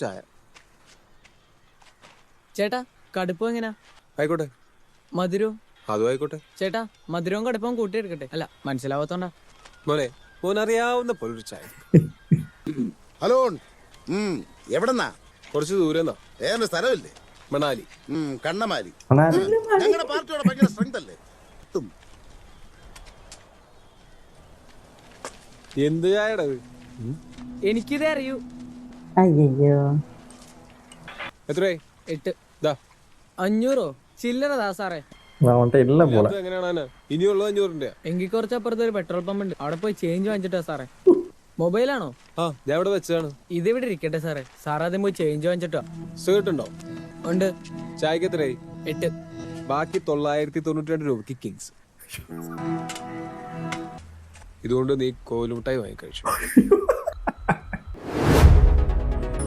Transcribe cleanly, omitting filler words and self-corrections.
ചായ. ചേട്ടാ കടുപ്പം എങ്ങനെയാ? ആയിക്കോട്ടെ. മധുരവും അതും ആയിക്കോട്ടെ. ചേട്ടാ മധുരവും കടുപ്പവും കൂട്ടിയെടുക്കട്ടെ. അല്ല മനസ്സിലാവാത്തോണ്ടാ. മോനെ മോനറിയാവുന്ന പോലൊരു ചായ. ഹലോ. എവിടെന്നാ? കുറച്ച് ദൂരെന്നാ. ഏതൊരു സ്ഥലമില്ലേ? മണാലി. കണ്ണമാലി. ഞങ്ങളുടെ പാർട്ടിയോടെ ഭയങ്കര സ്ട്രെങ്ത് അല്ലേ? എന്ത് ചായടാ ഇത്? എനിക്കിതേ അറിയൂ. അയ്യോ എത്രയായി? 8. ദാ 500 ചില്ലറതാ സാറേ. ഇല്ല പോലെ ഇത് എങ്ങനെയാണ് ഇനിയുള്ളത്? 500 എങ്കിൽ കുറച്ചപ്പുറത്ത് ഒരു പെട്രോൾ പമ്പ് ഉണ്ട്, അവിടെ പോയി ചേഞ്ച് വാങ്ങിച്ചിട്ടാ സാറേ. മൊബൈലാണോ? ആ ഞാൻ ഇവിടെ വെച്ചതാണ്. ഇതിവിടെ ഇരിക്കട്ടെ സാറേ. സാർ ആദ്യം പോയി ചേഞ്ച് വാങ്ങിച്ചിട്ടോ. സേർട്ടുണ്ടോ? ഉണ്ട്. ചായക്ക് എത്രയായി? 8. ബാക്കി 992 രൂപയ്ക്ക് കിങ്സ്. ഇതുകൊണ്ട് നീ കോലുമുട്ടായി വാങ്ങിക്കഴിച്ചു.